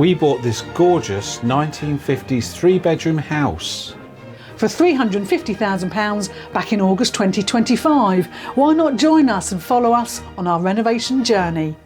We bought this gorgeous 1950s three-bedroom house for £350,000 back in August 2025. Why not join us and follow us on our renovation journey?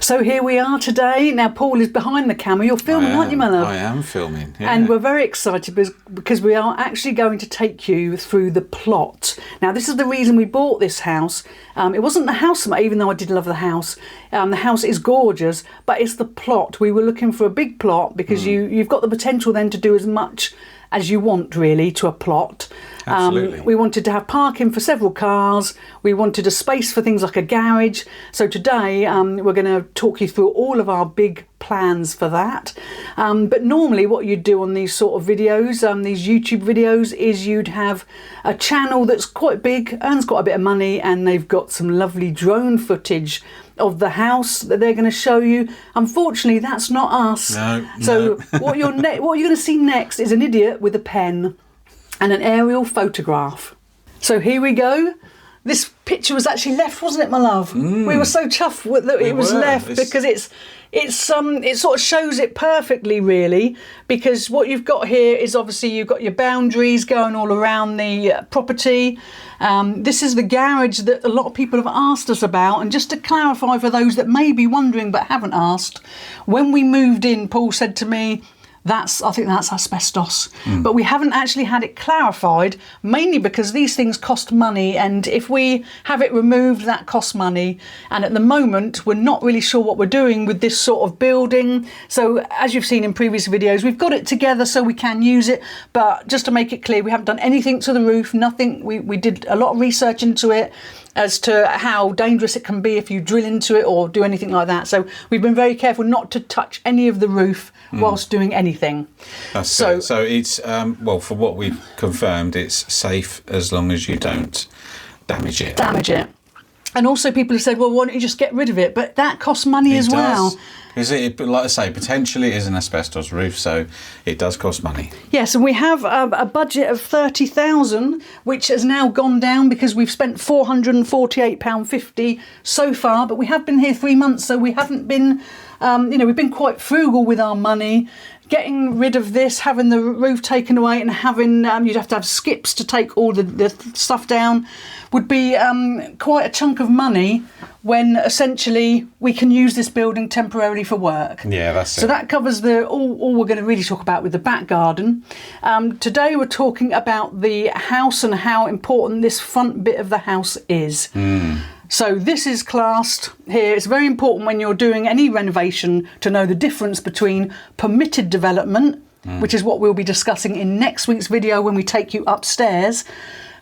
So here we are today. Now Paul is behind the camera. You're filming, aren't you, my love? I am filming, yeah. And we're very excited because we are actually going to take you through the plot. Now this is the reason we bought this house. It wasn't the house, even though I did love the house. The house is gorgeous, but it's the plot. We were looking for a big plot because you've got the potential then to do as much as you want really to a plot. Absolutely. We wanted to have parking for several cars. We wanted a space for things like a garage. So today we're going to talk you through all of our big plans for that. But normally what you'd do on these sort of videos, these YouTube videos, is you'd have a channel that's quite big, earns quite a bit of money, and they've got some lovely drone footage of the house that they're going to show you. Unfortunately, that's not us. So what you're going to see next is an idiot with a pen and an aerial photograph. So here we go. This picture was actually left, wasn't it, my love? We were so chuffed that it was left because it sort of shows it perfectly, really, because what you've got here is obviously you've got your boundaries going all around the property. This is the garage that a lot of people have asked us about, and just to clarify for those that may be wondering but haven't asked, when we moved in, Paul said to me, I think that's asbestos. But we haven't actually had it clarified, mainly because these things cost money, and if we have it removed, that costs money. And at the moment, we're not really sure what we're doing with this sort of building. So as you've seen in previous videos, we've got it together so we can use it. But just to make it clear, we haven't done anything to the roof, nothing. We did a lot of research into it as to how dangerous it can be if you drill into it or do anything like that. So we've been very careful not to touch any of the roof whilst doing anything. So it's, well, for what we've confirmed, it's safe as long as you don't damage it. And also people have said, well, why don't you just get rid of it? But that costs money as well. Because like I say, potentially it is an asbestos roof, so it does cost money. Yes, and we have a budget of £30,000, which has now gone down because we've spent £448.50 so far. But we have been here 3 months, so we haven't been, we've been quite frugal with our money. Getting rid of this, having the roof taken away, and having you'd have to have skips to take all the stuff down, would be quite a chunk of money when essentially we can use this building temporarily for work. Yeah, that's it. So that covers all we're going to really talk about with the back garden. Today we're talking about the house and how important this front bit of the house is. So this is classed here. It's very important when you're doing any renovation to know the difference between permitted development, which is what we'll be discussing in next week's video when we take you upstairs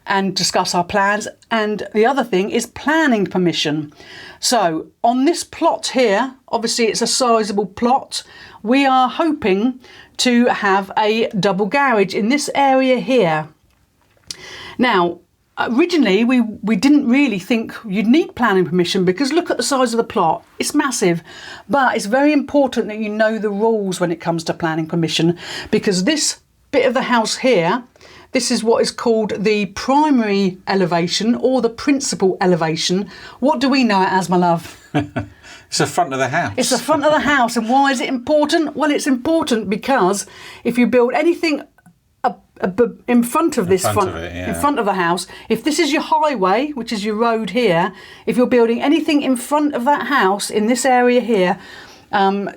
and discuss our plans. And the other thing is planning permission. So on this plot here, obviously it's a sizable plot. We are hoping to have a double garage in this area here. Now, originally, we didn't really think you'd need planning permission because look at the size of the plot. It's massive, but it's very important that you know the rules when it comes to planning permission, because this bit of the house here, this is what is called the primary elevation or the principal elevation. What do we know it as, my love? It's the front of the house. It's the front of the house. And why is it important? Well, it's important because if you build anything in front of this in front of the house, if this is your highway, which is your road here, if you're building anything in front of that house in this area here,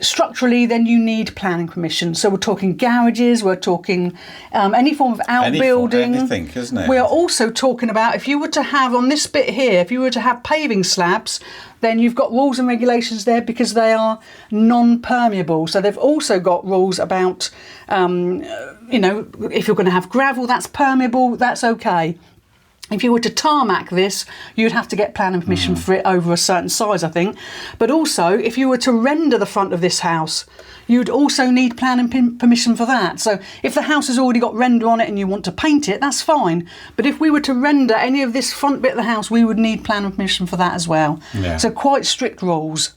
structurally, then you need planning permission. So we're talking garages, we're talking any form of outbuilding. Anything, isn't it? We are also talking about if you were to have on this bit here, if you were to have paving slabs, then you've got rules and regulations there because they are non-permeable. So they've also got rules about, if you're going to have gravel, that's permeable, that's okay. If you were to tarmac this, you'd have to get planning permission for it over a certain size, I think. But also, if you were to render the front of this house, you'd also need planning permission for that. So if the house has already got render on it and you want to paint it, that's fine. But if we were to render any of this front bit of the house, we would need planning permission for that as well. Yeah. So quite strict rules.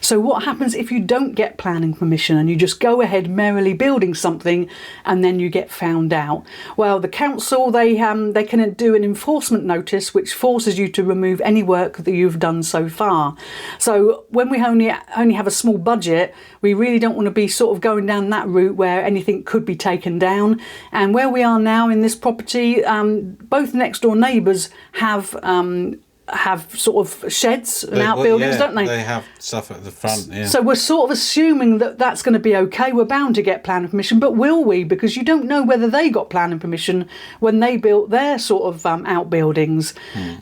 So what happens if you don't get planning permission and you just go ahead merrily building something and then you get found out? Well, the council, they can do an enforcement notice which forces you to remove any work that you've done so far. So when we only have a small budget, we really don't want to be sort of going down that route where anything could be taken down. And where we are now in this property, both next door neighbours have sort of sheds and outbuildings, don't they? They have stuff at the front, yeah. So we're sort of assuming that that's going to be okay. We're bound to get planning permission, but will we? Because you don't know whether they got planning permission when they built their sort of outbuildings.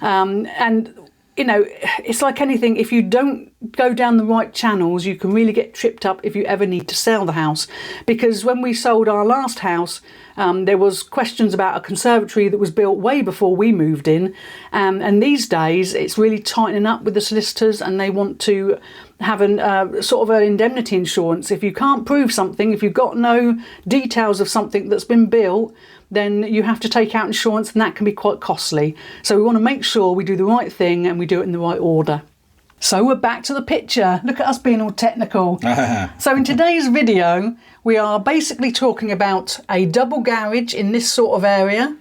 And, you know, it's like anything. If you don't go down the right channels, you can really get tripped up if you ever need to sell the house. Because when we sold our last house, there was questions about a conservatory that was built way before we moved in. And these days, it's really tightening up with the solicitors, and they want to have an sort of an indemnity insurance. If you can't prove something, if you've got no details of something that's been built, then you have to take out insurance, and that can be quite costly. So we want to make sure we do the right thing and we do it in the right order. So we're back to the picture. Look at us being all technical. So in today's video, we are basically talking about a double garage in this sort of area.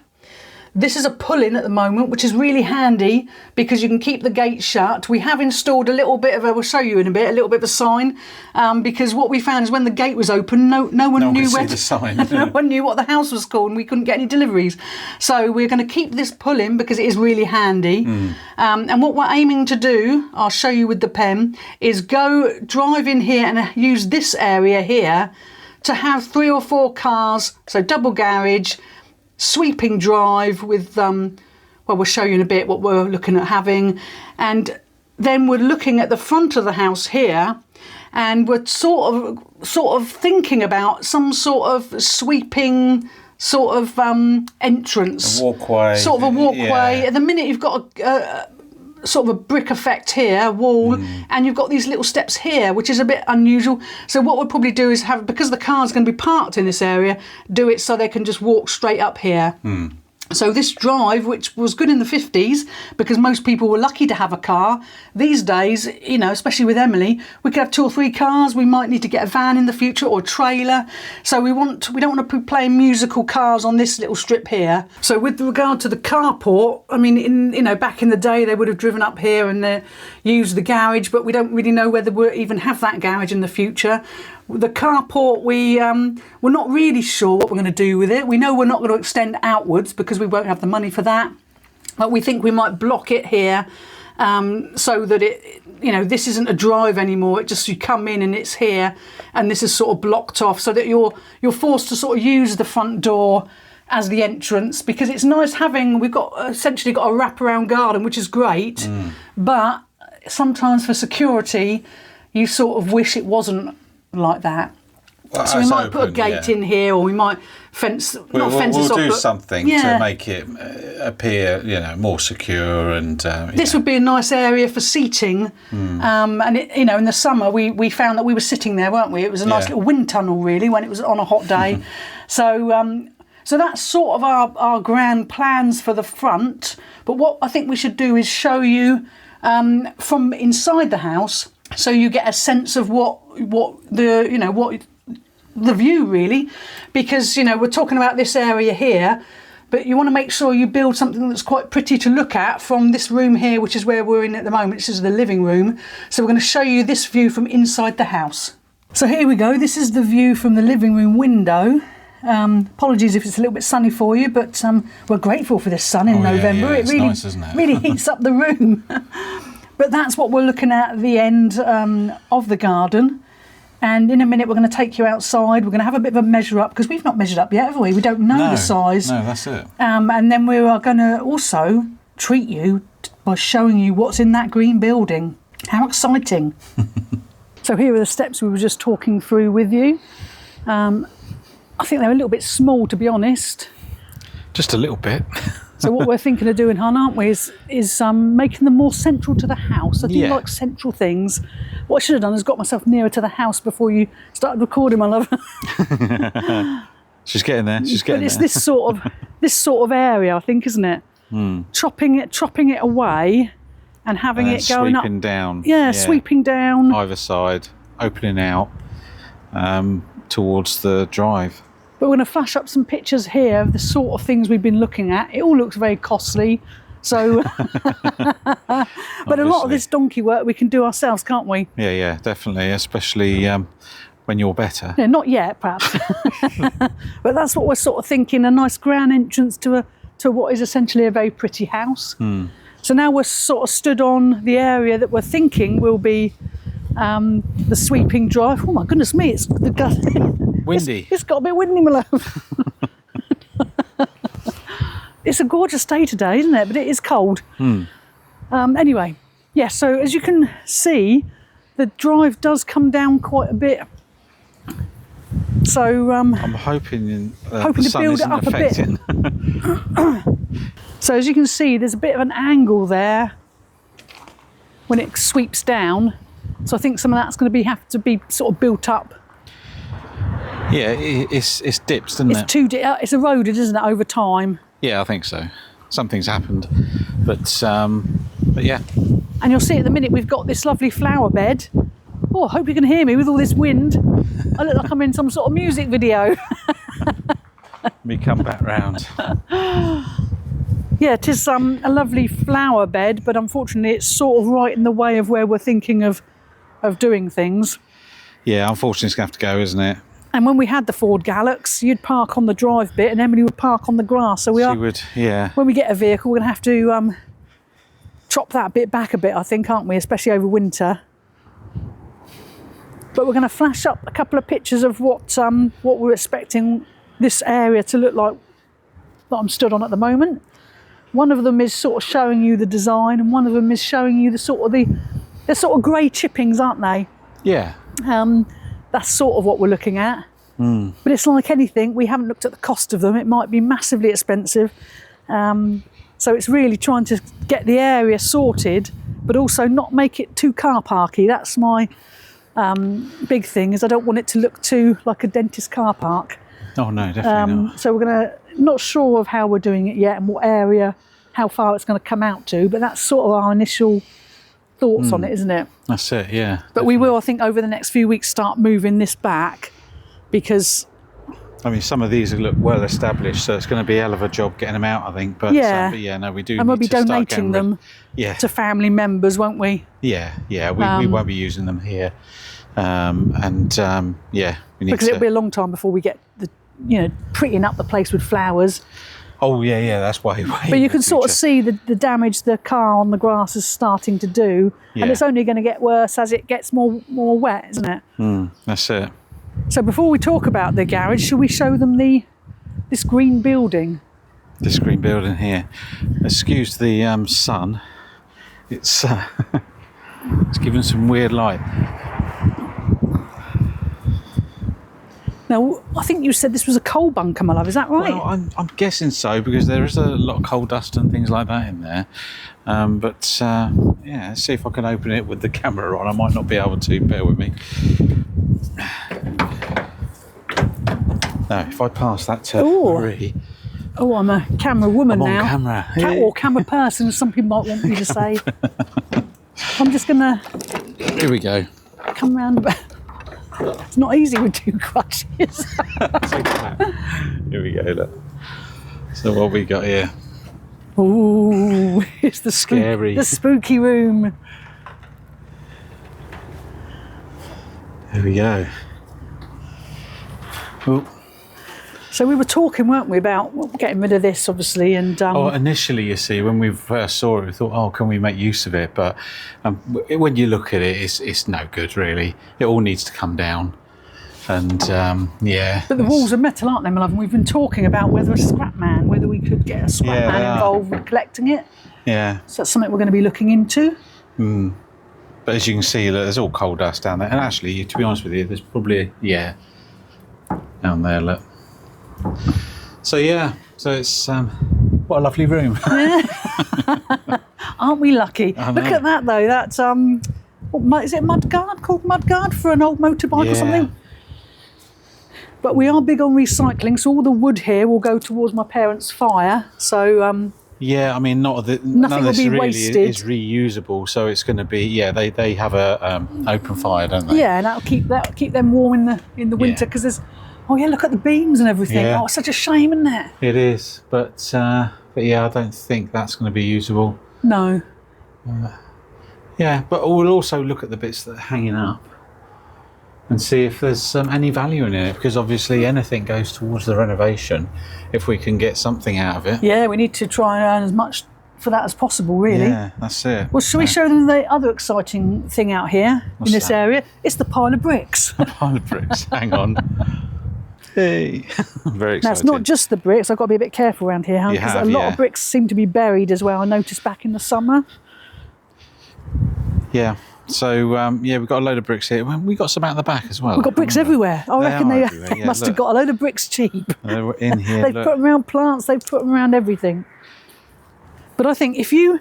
This is a pull-in at the moment, which is really handy because you can keep the gate shut. We have installed a little bit of we'll show you in a bit, a little bit of a sign, because what we found is when the gate was open, no one knew where the sign. No one knew what the house was called, and we couldn't get any deliveries. So we're going to keep this pull-in because it is really handy. And what we're aiming to do, I'll show you with the pen, is go drive in here and use this area here to have 3 or 4 cars, so double garage, sweeping drive with well, we'll show you in a bit what we're looking at having. And then we're looking at the front of the house here, and we're sort of thinking about some sort of sweeping sort of entrance, a walkway, sort of a walkway. Yeah. At the minute you've got a sort of a brick effect here, wall, and you've got these little steps here, which is a bit unusual. So what we'll probably do is have, because the car's going to be parked in this area, do it so they can just walk straight up here. So this drive, which was good in the 50s, because most people were lucky to have a car, these days, you know, especially with Emily, we could have 2 or 3 cars. We might need to get a van in the future or a trailer. So we don't want to be playing musical cars on this little strip here. So with regard to the carport, I mean, back in the day, they would have driven up here and used the garage, but we don't really know whether we'll even have that garage in the future. The carport, we're not really sure what we're going to do with it. We know we're not going to extend outwards because we won't have the money for that. But we think we might block it here so that this isn't a drive anymore. It just, you come in and it's here, and this is sort of blocked off so that you're forced to sort of use the front door as the entrance, because it's nice having, we've got essentially got a wraparound garden, which is great, but sometimes for security, you sort of wish it wasn't like that. Well, so we might put a gate in here, or we might fence, we'll do but, something to make it appear, more secure. And this would be a nice area for seating. And in the summer we found that we were sitting there, weren't we? It was a nice little wind tunnel, really, when it was on a hot day. So that's sort of our grand plans for the front. But what I think we should do is show you from inside the house, so you get a sense of what the view, really, because we're talking about this area here, but you want to make sure you build something that's quite pretty to look at from this room here, which is where we're in at the moment. This is the living room. So we're going to show you this view from inside the house. So here we go. This is the view from the living room window. Apologies if it's a little bit sunny for you, but we're grateful for this sun in November. Yeah, it's really nice, isn't it? Really heats up the room. But that's what we're looking at the end of the garden. And in a minute, we're going to take you outside. We're going to have a bit of a measure up, because we've not measured up yet, have we? We don't know the size. No, that's it. And then we are going to also treat you by showing you what's in that green building. How exciting. So here are the steps we were just talking through with you. I think they're a little bit small, to be honest. Just a little bit. So what we're thinking of doing, hon, aren't we, is making them more central to the house. I do like central things. What I should have done is got myself nearer to the house before you started recording, my love. She's getting there. But it's this sort of area, I think, isn't it? Chopping it away and having it going sweeping down. Yeah, sweeping down. Either side, opening out towards the drive. But we're going to flash up some pictures here of the sort of things we've been looking at. It all looks very costly. So, but a lot of this donkey work we can do ourselves, can't we? Yeah, definitely, especially when you're better. Yeah, not yet, perhaps. But that's what we're sort of thinking, a nice grand entrance to what is essentially a very pretty house. So now we're sort of stood on the area that we're thinking will be the sweeping drive. Oh my goodness me, it's windy. It's got a bit windy, my love. It's a gorgeous day today, isn't it? But it is cold. Anyway, yeah, so as you can see, the drive does come down quite a bit. So I'm hoping to the sun build it isn't up affecting. a bit. So as you can see, there's a bit of an angle there when it sweeps down. So I think some of that's going to have to be sort of built up. Yeah, it's dipped, isn't it? It's eroded, isn't it, over time? Yeah, I think so. Something's happened, but yeah. And you'll see at the minute we've got this lovely flower bed. Oh, I hope you can hear me with all this wind. I look like I'm in some sort of music video. Let me come back round. Yeah, it is a lovely flower bed, but unfortunately it's sort of right in the way of where we're thinking of doing things. Yeah, unfortunately it's going to have to go, isn't it? And when we had the Ford Galax, you'd park on the drive bit and Emily would park on the grass. So she would, yeah. When we get a vehicle, we're going to have to chop that bit back a bit, I think, aren't we? Especially over winter. But we're going to flash up a couple of pictures of what we're expecting this area to look like that I'm stood on at the moment. One of them is sort of showing you the design, and one of them is showing you the sort of grey chippings, aren't they? Yeah. That's sort of what we're looking at. But it's like anything, we haven't looked at the cost of them. It might be massively expensive. So it's really trying to get the area sorted, but also not make it too car parky. That's my big thing, is I don't want it to look too like a dentist car park. Oh no, definitely not. So we're not sure of how we're doing it yet and what area, how far it's going to come out to, but that's sort of our initial thoughts on it, isn't it? That's it, yeah. But definitely. We will, I think, over the next few weeks start moving this back, because I mean, some of these look well established, so it's going to be a hell of a job getting them out, I think. But yeah, no, we do. And we'll be need to donating them to family members, won't we? Yeah, we won't be using them here. Yeah, we need because it'll be a long time before we get prettying up the place with flowers. Oh yeah, that's way. But you can sort of see the damage the car on the grass is starting to do, and it's only going to get worse as it gets more wet, isn't it? That's it. So before we talk about the garage, shall we show them this green building? This green building here. Excuse the sun. It's it's giving some weird light. Now, I think you said this was a coal bunker, my love. Is that right? Well, I'm guessing so, because there is a lot of coal dust and things like that in there. Let's see if I can open it with the camera on. I might not be able to. Bear with me. No, if I pass that to Marie. Oh, I'm a camera woman now. I'm on camera. Or camera person, as some people might want me to say. I'm just going to... Here we go. Come round. It's not easy with two crutches. Here we go, look. So what we got here? Ooh, it's the scary. The spooky room. Here we go. Ooh. So we were talking, weren't we, about getting rid of this, obviously, and... initially, you see, when we first saw it, we thought, can we make use of it? But when you look at it, it's no good, really. It all needs to come down. And, But the walls are metal, aren't they, my love? And we've been talking about whether we could get a scrap man involved with collecting it. Yeah. So that's something we're going to be looking into. But as you can see, look, there's all coal dust down there. And actually, to be honest with you, there's probably, down there, look. So it's what a lovely room. Aren't we lucky? Look at that though. That's is it mudguard? Called mudguard for an old motorbike or something? But we are big on recycling, so all the wood here will go towards my parents' fire. So Yeah, I mean, none of will this be really wasted. is reusable, so it's going to be They have a open fire, don't they? Yeah, and that'll keep them warm in the winter because there's. Oh yeah, look at the beams and everything. Yeah. Oh, it's such a shame, isn't it? It is, but yeah, I don't think that's going to be usable. No. Yeah, but we'll also look at the bits that are hanging up and see if there's any value in it, because obviously anything goes towards the renovation if we can get something out of it. Yeah, we need to try and earn as much for that as possible, really. Yeah, that's it. Well, shall we show them the other exciting thing out here in this area? It's the pile of bricks. Pile of bricks. Hang on. Hey, I'm very excited. Now, it's not just the bricks. I've got to be a bit careful around here, because a lot of bricks seem to be buried as well. I noticed back in the summer. Yeah. So, we've got a load of bricks here. We've got some out the back as well. We've got bricks everywhere. I reckon they Yeah, must have got a load of bricks cheap. They're in here. They've put them around plants. They've put them around everything. But I think if you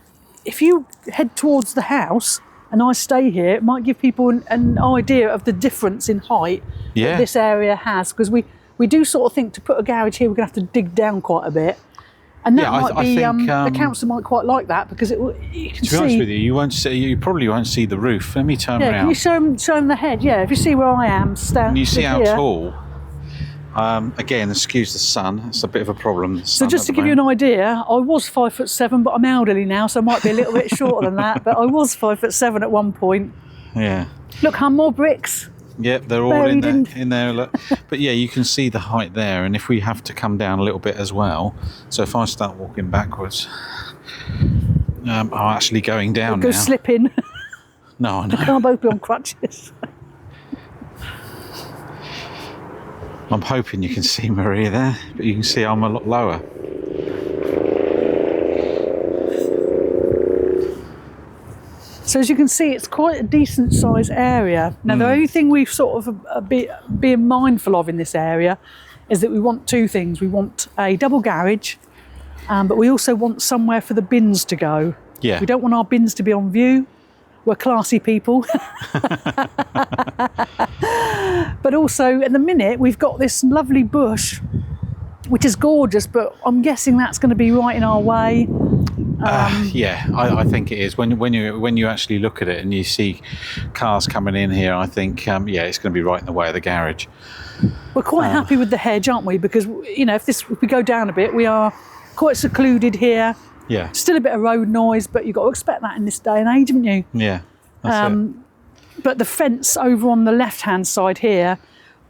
head towards the house and I stay here, it might give people an idea of the difference in height that this area has. Because we do sort of think to put a garage here, we're going to have to dig down quite a bit. And that might be, the council might quite like that, because you can see... To be honest with you, you probably won't see the roof. Let me turn around. Can you show them the head? Yeah, if you see where I am, and you see how tall. Again, excuse the sun. It's a bit of a problem. So just to give you an idea, I was 5'7", but I'm elderly now, so I might be a little bit shorter than that. But I was 5'7" at one point. Yeah. Look, more bricks. Yep, they're all in there. Look. But yeah, you can see the height there, and if we have to come down a little bit as well. So if I start walking backwards, I'm actually going down now. Go slipping. No, I know. I can't both be on crutches. I'm hoping you can see Maria there, but you can see I'm a lot lower. So as you can see, it's quite a decent sized area. Now, the only thing we've sort of being mindful of in this area is that we want two things. We want a double garage, but we also want somewhere for the bins to go. Yeah. We don't want our bins to be on view. We're classy people. But also, at the minute, we've got this lovely bush, which is gorgeous, but I'm guessing that's going to be right in our way. I think it is. When you actually look at it and you see cars coming in here, I think it's going to be right in the way of the garage. We're quite happy with the hedge, aren't we? Because if we go down a bit, we are quite secluded here. Yeah. Still a bit of road noise, but you've got to expect that in this day and age, haven't you? Yeah. That's it. But the fence over on the left-hand side here,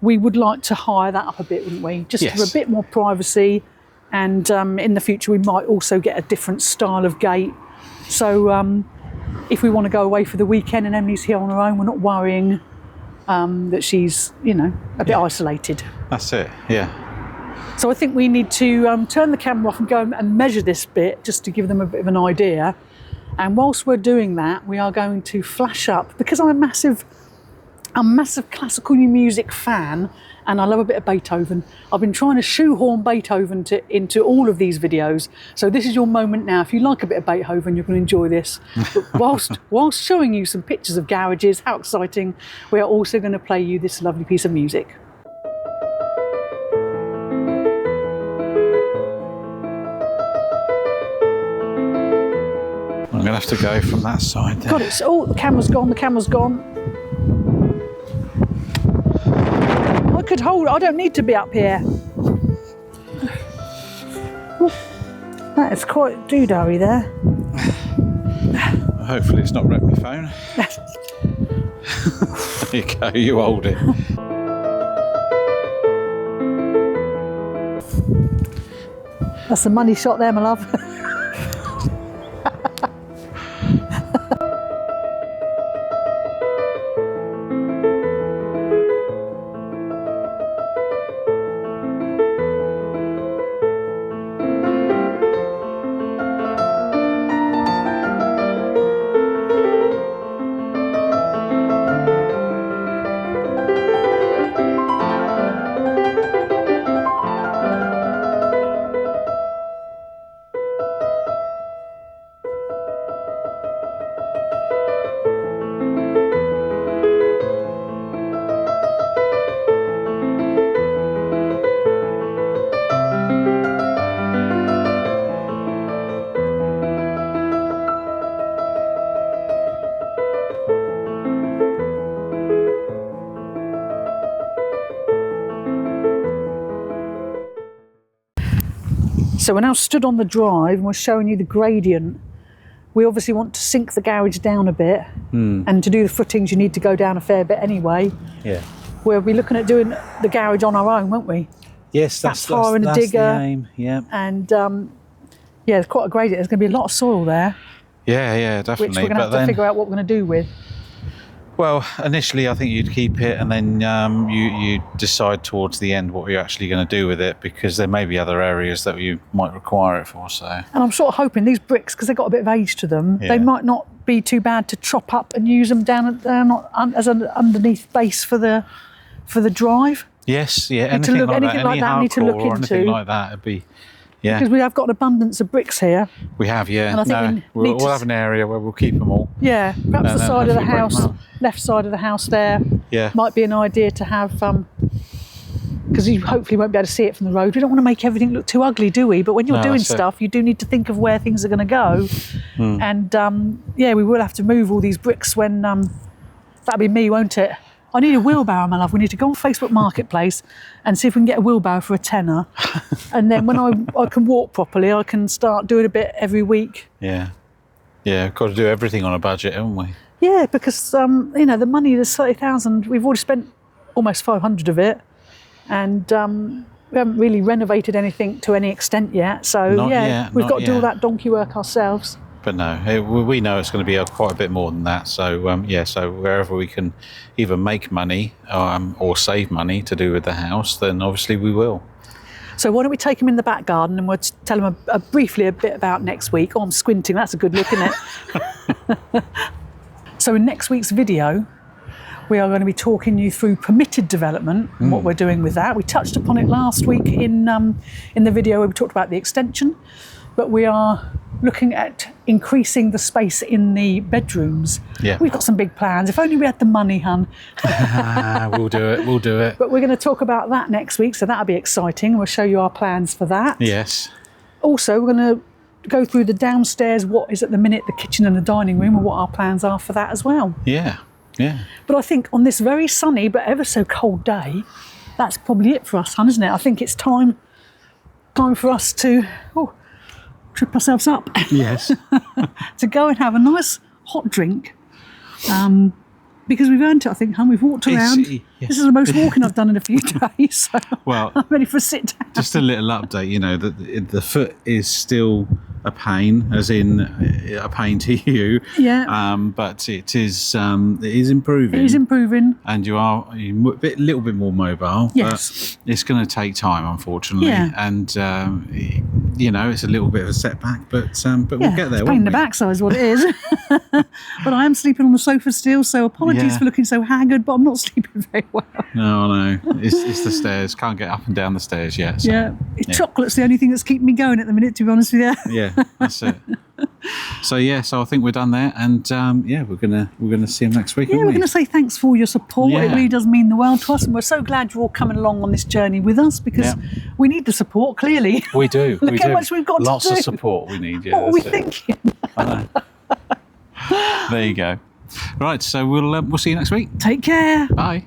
we would like to higher that up a bit, wouldn't we? Just for a bit more privacy. And in the future, we might also get a different style of gate. So if we want to go away for the weekend and Emily's here on her own, we're not worrying that she's, a bit isolated. That's it, yeah. So I think we need to turn the camera off and go and measure this bit, just to give them a bit of an idea. And whilst we're doing that, we are going to flash up, because I'm a massive classical music fan, and I love a bit of Beethoven. I've been trying to shoehorn Beethoven into all of these videos. So this is your moment now. If you like a bit of Beethoven, you're going to enjoy this. But whilst showing you some pictures of garages, how exciting, we are also going to play you this lovely piece of music. I'm going to have to go from that side there. God, the camera's gone. I don't need to be up here. That is quite doodah-y there. Hopefully it's not wrecked my phone. There you go, you hold it. That's a money shot there, my love. So we're now stood on the drive and we're showing you the gradient. We obviously want to sink the garage down a bit, and to do the footings you need to go down a fair bit anyway. Yeah. We'll be looking at doing the garage on our own, won't we? Yes, that's tar and a that's digger. the aim. Yeah. And yeah, it's quite a gradient. There's going to be a lot of soil there, Yeah, definitely. which we're going to have to figure out what we're going to do with. Well, initially I think you'd keep it, and then you decide towards the end what you're actually going to do with it, because there may be other areas that you might require it for. So. And I'm sort of hoping these bricks, because they've got a bit of age to them, they might not be too bad to chop up and use them down as an underneath base for the drive. Yes, yeah. Anything like that, we need to look into. Anything like that, it'd be. Yeah. Because we have got an abundance of bricks here. We have, yeah. And I think we'll have an area where we'll keep them all. Yeah, perhaps the side of the house, left side of the house there, might be an idea to have, because you hopefully won't be able to see it from the road. We don't want to make everything look too ugly, do we? But when you're doing stuff, you do need to think of where things are going to go. And yeah, we will have to move all these bricks when, that'll be me, won't it? I need a wheelbarrow, my love. We need to go on Facebook Marketplace and see if we can get a wheelbarrow for £10. And then when I can walk properly, I can start doing a bit every week. Yeah. Yeah, got to do everything on a budget, haven't we? Yeah, because, you know, the money, there's 30,000. We've already spent almost 500 of it. And we haven't really renovated anything to any extent yet. So, we've got to do all that donkey work ourselves. But no, we know it's going to be quite a bit more than that. So, so wherever we can either make money or save money to do with the house, then obviously we will. So why don't we take him in the back garden and we'll tell him briefly a bit about next week. Oh, I'm squinting. That's a good look, isn't it? So in next week's video, we are going to be talking you through permitted development and what we're doing with that. We touched upon it last week in the video where we talked about the extension, but we are looking at increasing the space in the bedrooms. Yeah. We've got some big plans. If only we had the money, hun. We'll do it. But we're going to talk about that next week, so that'll be exciting. We'll show you our plans for that. Yes. Also, we're going to go through the downstairs, what is at the minute the kitchen and the dining room, and what our plans are for that as well. Yeah. But I think on this very sunny but ever so cold day, that's probably it for us, hun, isn't it? I think it's time for us to trip ourselves up. Yes. To go and have a nice hot drink. Because we've earned it, I think, hun. We've walked around. Yes. This is the most walking I've done in a few days. So well, I'm ready for a sit down. Just a little update, you know, that the foot is still a pain, as in a pain to you. Yeah. But it is improving. It is improving. And you're a little bit more mobile. Yes. But it's going to take time, unfortunately. Yeah. And you know, it's a little bit of a setback, but we'll get there. It's pain in the backside is what it is. But I am sleeping on the sofa still, so apologies for looking so haggard, but I'm not sleeping very well. No, it's the stairs. Can't get up and down the stairs yet. So, chocolate's the only thing that's keeping me going at the minute, to be honest with you. Yeah, that's it. So I think we're done there, and we're gonna see him next week. Yeah, we're gonna say thanks for your support. Yeah. It really does mean the world to us, and we're so glad you're all coming along on this journey with us, because we need the support. Clearly, we do. Look how much we've got Lots to do. of support we need. Yeah, what are we thinking? I know. There you go. Right, so we'll see you next week. Take care. Bye.